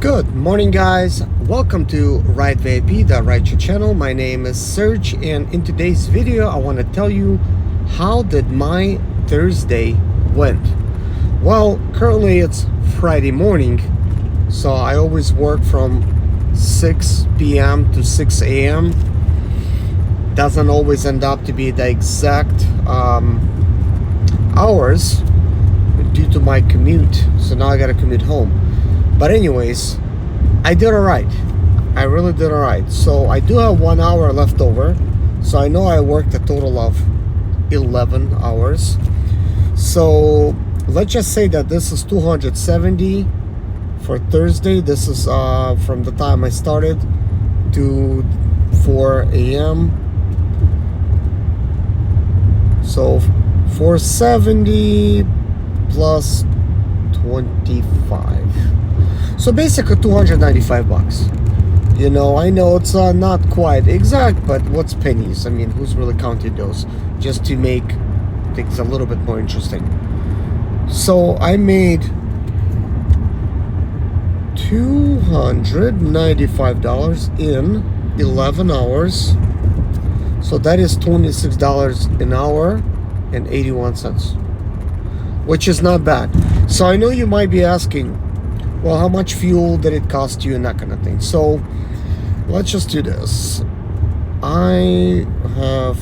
Good morning, guys. Welcome to Ride VIP, the Ride Show channel. My name is Serge, and in today's video, I want to tell you how did my Thursday went. Well, currently it's Friday morning, so I always work from 6 p.m. to 6 a.m. Doesn't always end up to be the exact hours due to my commute, so now I gotta commute home. But anyways, I did alright. I really did alright. So I do have 1 hour left over. So I know I worked a total of 11 hours. So let's just say that this is 270 for Thursday. This is from the time I started to 4 a.m. So 470 plus 25. So basically 295 bucks. You know, I know it's not quite exact, but what's pennies? I mean, who's really counting those? Just to make things a little bit more interesting. So I made $295 in 11 hours. So that is $26 an hour and 81 cents, which is not bad. So I know you might be asking, well, how much fuel did it cost you and that kind of thing. So let's just do this. I have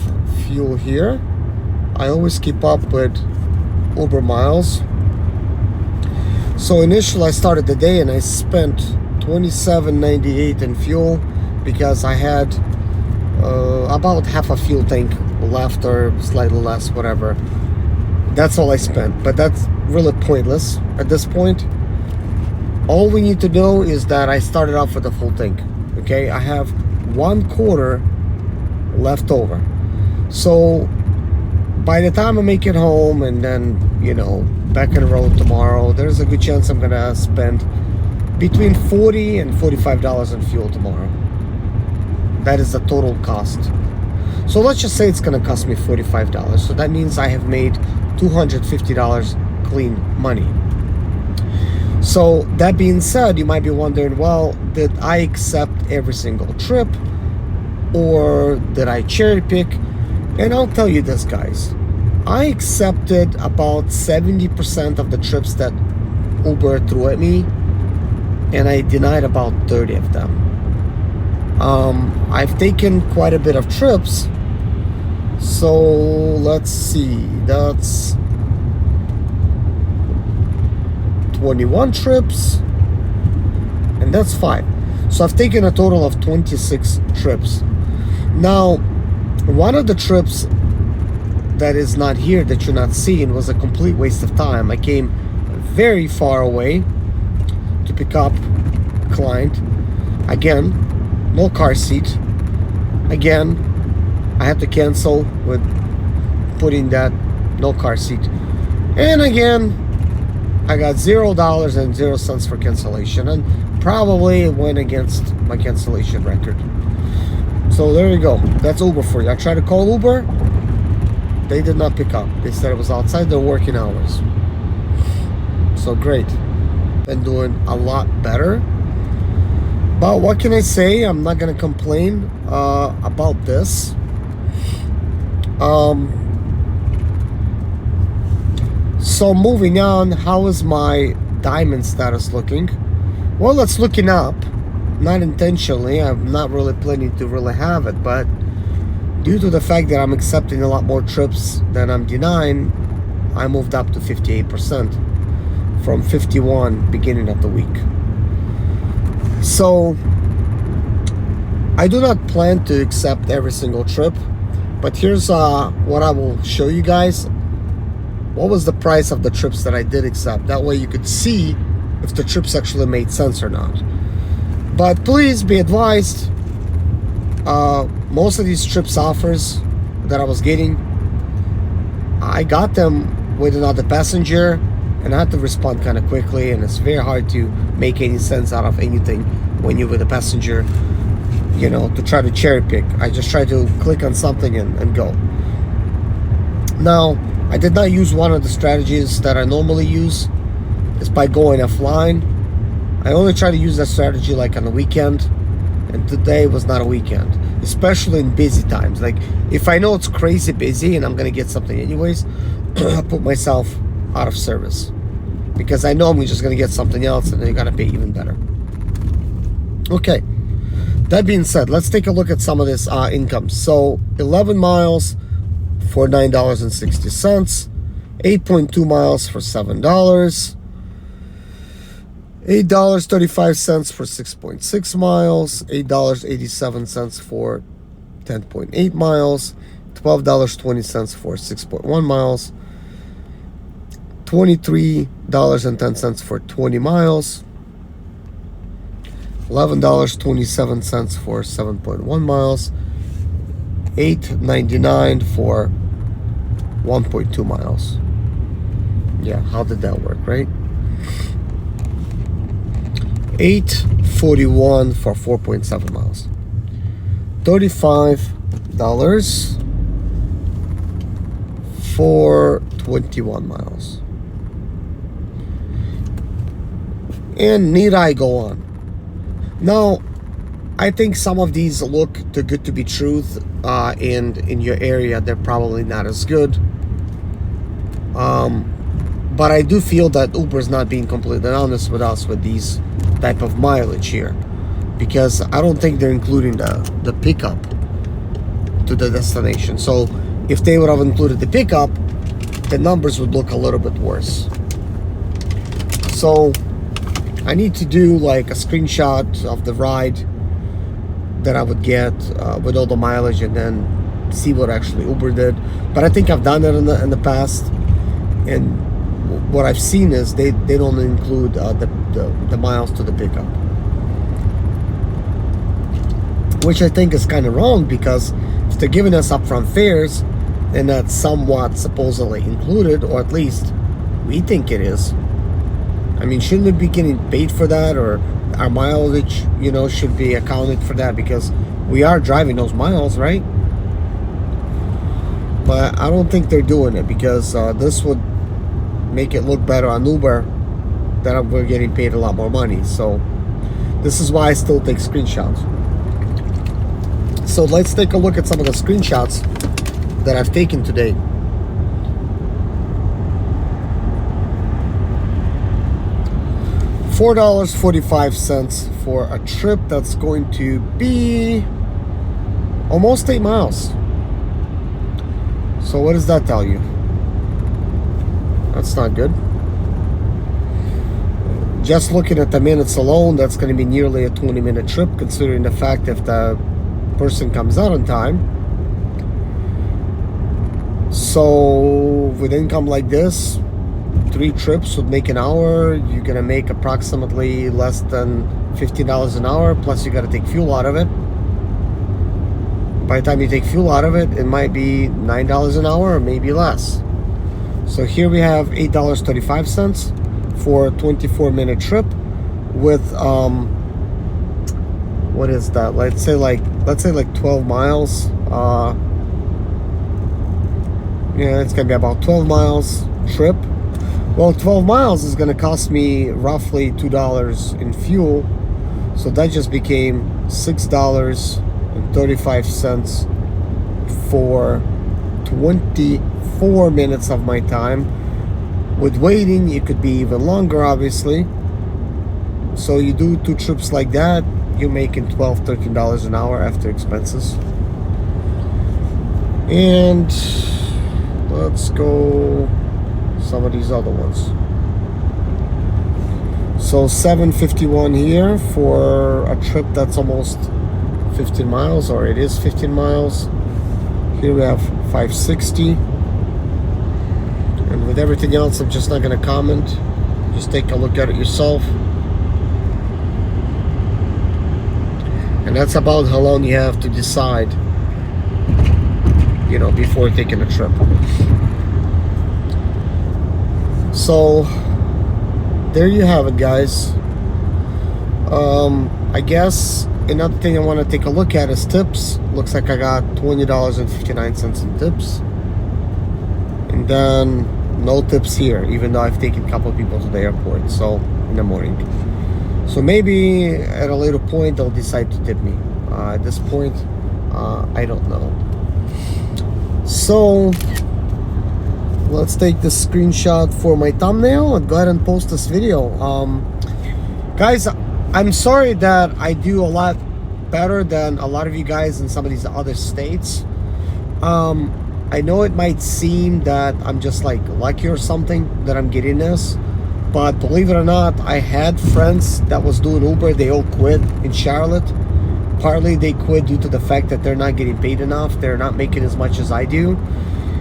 fuel here. I always keep up with Uber miles. So initially I started the day and I spent $27.98 in fuel because I had about half a fuel tank left or slightly less, whatever. That's all I spent, but that's really pointless at this point. All we need to know is that I started off with a full tank. Okay, I have 1/4 left over. So by the time I make it home and then, you know, back on the road tomorrow, there's a good chance I'm gonna spend between $40 and $45 in fuel tomorrow. That is the total cost. So let's just say it's gonna cost me $45. So that means I have made $250 clean money. So that being said, you might be wondering, well, did I accept every single trip or did I cherry pick? And I'll tell you this, guys. I accepted about 70% of the trips that Uber threw at me, and I denied about 30 of them. I've taken quite a bit of trips. So let's see, that's 21 trips, and that's 5. So I've taken a total of 26 trips. Now, one of the trips that is not here, that you're not seeing, was a complete waste of time. I came very far away to pick up a client. Again, no car seat. Again, I had to cancel with putting that no car seat. And again, I got $0 and 0 cents for cancellation, and probably it went against my cancellation record. So there you go. That's Uber for you. I tried to call Uber. They did not pick up. They said it was outside their working hours. So great. Been doing a lot better. But what can I say? I'm not going to complain about this. So moving on, how is my diamond status looking? Well, it's looking up. Not intentionally. I'm not really planning to really have it, but due to the fact that I'm accepting a lot more trips than I'm denying, I moved up to 58% from 51 beginning of the week. So I do not plan to accept every single trip, but here's what I will show you guys. What was the price of the trips that I did accept? That way you could see if the trips actually made sense or not. But please be advised, most of these trips offers that I was getting, I got them with another passenger, and I had to respond kind of quickly, and it's very hard to make any sense out of anything when you're with a passenger, you know, to try to cherry pick. I just try to click on something and go. Now, I did not use one of the strategies that I normally use. Is by going offline I only try to use that strategy like on a weekend, and today was not a weekend, especially in busy times. Like if I know it's crazy busy and I'm gonna get something anyways, I put myself out of service because I know I'm just gonna get something else and they're gonna pay even better. Okay, that being said, let's take a look at some of this income. So 11 miles for $9.60, 8.2 miles for $7, $8.35 for 6.6 miles, $8.87 for 10.8 miles, $12.20 for 6.1 miles, $23.10 for 20 miles, $11.27 for 7.1 miles, $8.99 for 1.2 miles. Yeah, how did that work, right? $8.41 for 4.7 miles. $35 for 21 miles. And need I go on? Now, I think some of these look too good to be truth, and in your area they're probably not as good. But I do feel that Uber is not being completely honest with us with these type of mileage here, because I don't think they're including the pickup to the destination. So if they would have included the pickup, the numbers would look a little bit worse. So I need to do like a screenshot of the ride that I would get with all the mileage, and then see what actually Uber did. But I think I've done it in the past, and what I've seen is they don't include the miles to the pickup, which I think is kind of wrong, because if they're giving us upfront fares, then that's somewhat supposedly included, or at least we think it is. I mean, shouldn't we be getting paid for that, or our mileage, should be accounted for that, because we are driving those miles, right? But I don't think they're doing it, because this would make it look better on Uber that we're getting paid a lot more money. So this is why I still take screenshots. So let's take a look at some of the screenshots that I've taken today. $4.45 for a trip that's going to be almost 8 miles. So what does that tell you? That's not good. Just looking at the minutes alone, that's going to be nearly a 20-minute trip, considering the fact if the person comes out on time. So with income like this, 3 trips would make an hour. You're going to make approximately less than $15 an hour, plus you got to take fuel out of it. By the time you take fuel out of it, it might be $9 an hour or maybe less. So here we have $8.35 for a 24-minute trip with what is that? Let's say like 12 miles. Yeah, it's gonna be about 12 miles trip. Well, 12 miles is gonna cost me roughly $2 in fuel, so that just became $6.35 for 24 minutes of my time. With waiting, it could be even longer, obviously. So you do 2 trips like that, you're making $12-13 an hour after expenses. And let's go some of these other ones. So $7.51 here for a trip that's almost 15 miles, or it is 15 miles. Here we have $5.60. And with everything else, I'm just not going to comment. Just take a look at it yourself. And that's about how long you have to decide, before taking a trip. So there you have it, guys. I guess another thing I want to take a look at is tips. Looks like I got $20.59 in tips. And then no tips here, even though I've taken a couple of people to the airport, so in the morning. So maybe at a later point they'll decide to tip me. At this point, I don't know. So let's take this screenshot for my thumbnail and go ahead and post this video. Guys, I'm sorry that I do a lot better than a lot of you guys in some of these other states. I know it might seem that I'm just like lucky or something that I'm getting this, but believe it or not, I had friends that was doing Uber. They all quit in Charlotte. Partly they quit due to the fact that they're not getting paid enough. They're not making as much as I do.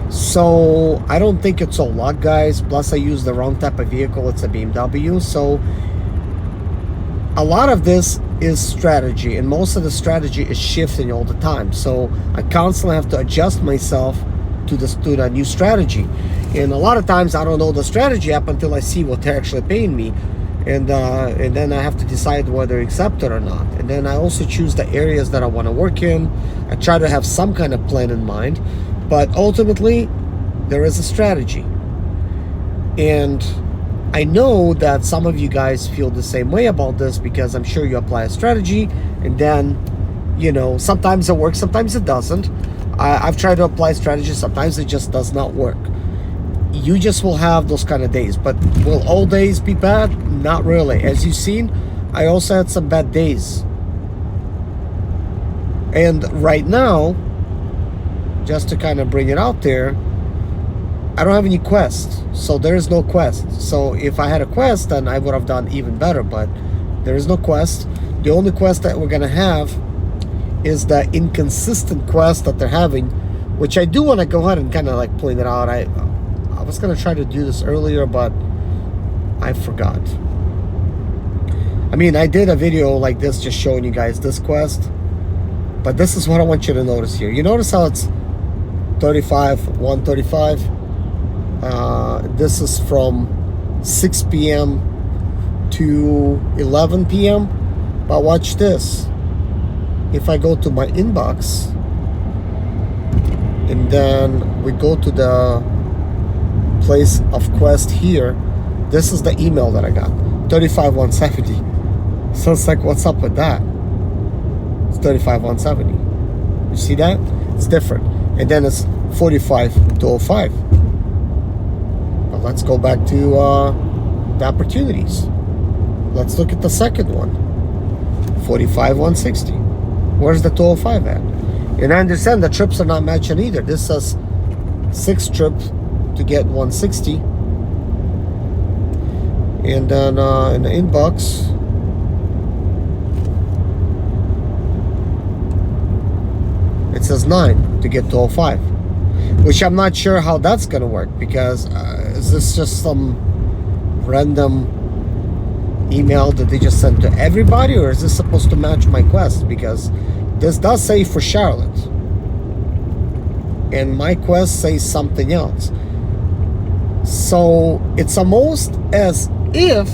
So I don't think it's all luck, guys. Plus I use the wrong type of vehicle. It's a BMW. So a lot of this is strategy, and most of the strategy is shifting all the time. So I constantly have to adjust myself to the new strategy. And a lot of times I don't know the strategy up until I see what they're actually paying me. And then I have to decide whether to accept it or not. And then I also choose the areas that I want to work in. I try to have some kind of plan in mind. But ultimately, there is a strategy. And I know that some of you guys feel the same way about this, because I'm sure you apply a strategy and then, you know, sometimes it works, sometimes it doesn't. I've tried to apply strategy, sometimes it just does not work. You just will have those kind of days. But will all days be bad? Not really. As you've seen, I also had some bad days. And right now, just to kind of bring it out there, I don't have any quests, so there is no quest. So if I had a quest, then I would have done even better, but there is no quest. The only quest that we're gonna have is the inconsistent quest that they're having, which I do want to go ahead and kind of like point it out. I was gonna try to do this earlier, but I forgot. I mean, I did a video like this just showing you guys this quest, but this is what I want you to notice here. You notice how it's 135. This is from 6 p.m. to 11 p.m. But watch this. If I go to my inbox and then we go to the place of quest here, this is the email that I got, 35,170. So it's like, what's up with that? It's 35,170. You see that? It's different. And then it's 45,205. But let's go back to the opportunities. Let's look at the second one, 45,160. Where's the 205 at? And I understand the trips are not matching either. This says 6 trips to get 160. And then in the inbox, it says 9 to get 205. Which I'm not sure how that's going to work, because is this just some random email that they just sent to everybody, or is this supposed to match my quest? Because this does say for Charlotte and my quest says something else. So it's almost as if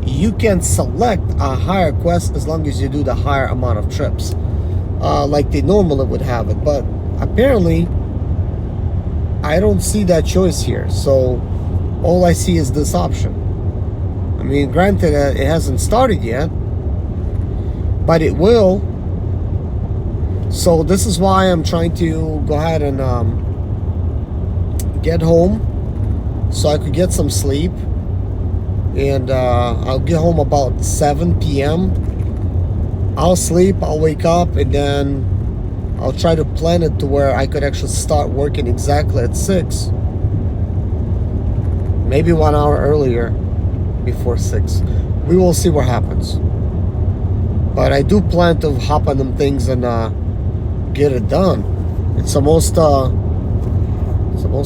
you can select a higher quest as long as you do the higher amount of trips, like they normally would have it. But apparently I don't see that choice here. So all I see is this option. I mean, granted, it hasn't started yet, but it will. So this is why I'm trying to go ahead and get home so I could get some sleep. And I'll get home about 7 p.m. I'll sleep, I'll wake up, and then I'll try to plan it to where I could actually start working exactly at 6. Maybe 1 hour earlier before 6. We will see what happens. But I do plan to hop on them things and get it done. It's almost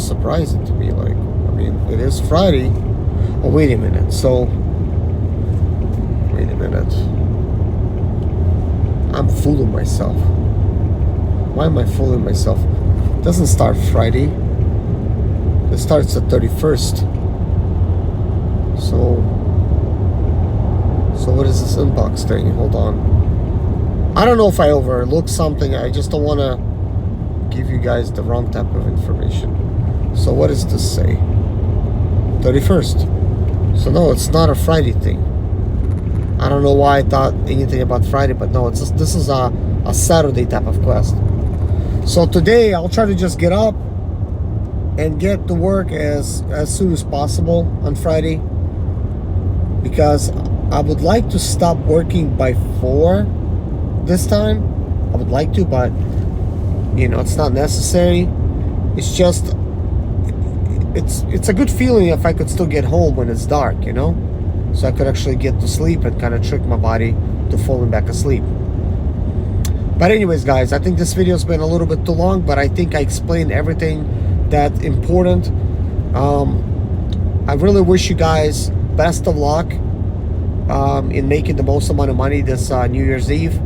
surprising to me. Like, I mean, it is Friday. Oh, wait a minute. So, wait a minute. I'm fooling myself. Why am I fooling myself? It doesn't start Friday. It starts the 31st. So what is this inbox thing? Hold on. I don't know if I overlooked something. I just don't want to give you guys the wrong type of information. So what does this say? 31st. So no, it's not a Friday thing. I don't know why I thought anything about Friday, but no, this is a Saturday type of quest. So today I'll try to just get up and get to work as soon as possible on Friday, because I would like to stop working by 4 this time. I would like to, but you know, it's not necessary. It's just it's a good feeling if I could still get home when it's dark, you know, so I could actually get to sleep and kind of trick my body to falling back asleep. But anyways, guys, I think this video's been a little bit too long, but I think I explained everything that's important. I really wish you guys best of luck in making the most amount of money this New Year's Eve.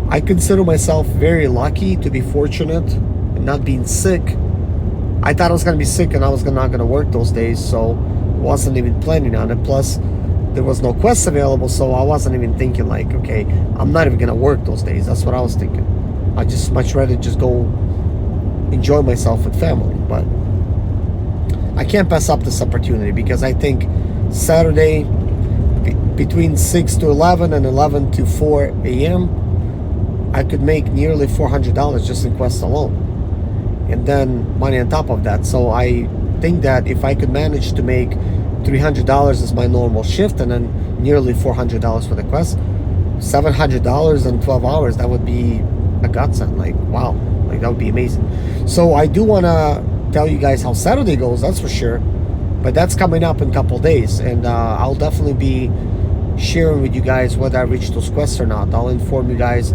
I consider myself very lucky to be fortunate and not being sick. I thought I was going to be sick and I was not going to work those days, so wasn't even planning on it. Plus, there was no quests available, so I wasn't even thinking like, okay, I'm not even going to work those days. That's what I was thinking. I just much rather just go enjoy myself with family. But I can't pass up this opportunity, because I think Saturday between 6 to 11 and 11 to 4 a.m. I could make nearly $400 just in quests alone, and then money on top of that. So I think that if I could manage to make $300 as my normal shift, and then nearly $400 for the quest, $700 in 12 hours, that would be a godsend. Like, wow, like that would be amazing. So I do want to tell you guys how Saturday goes, that's for sure, but that's coming up in a couple days, and I'll definitely be sharing with you guys whether I reach those quests or not. I'll inform you guys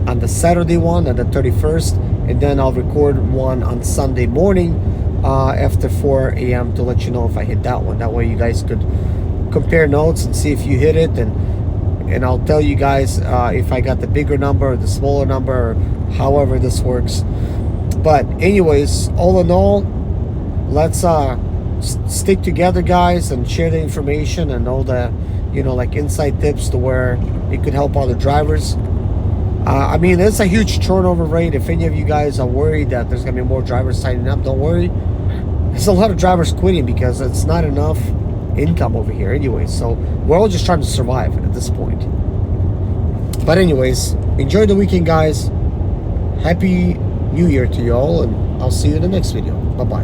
on the Saturday one, on the 31st, and then I'll record one on Sunday morning after 4 a.m. to let you know if I hit that one. That way you guys could compare notes and see if you hit it, and I'll tell you guys if I got the bigger number or the smaller number, or however this works. But anyways, all in all, let's stick together, guys, and share the information and all the, you know, like inside tips to where it could help other drivers. I mean, it's a huge turnover rate. If any of you guys are worried that there's going to be more drivers signing up, don't worry. There's a lot of drivers quitting because it's not enough income over here anyway. So we're all just trying to survive at this point. But anyways, enjoy the weekend, guys. Happy New Year to you all, and I'll see you in the next video. Bye-bye.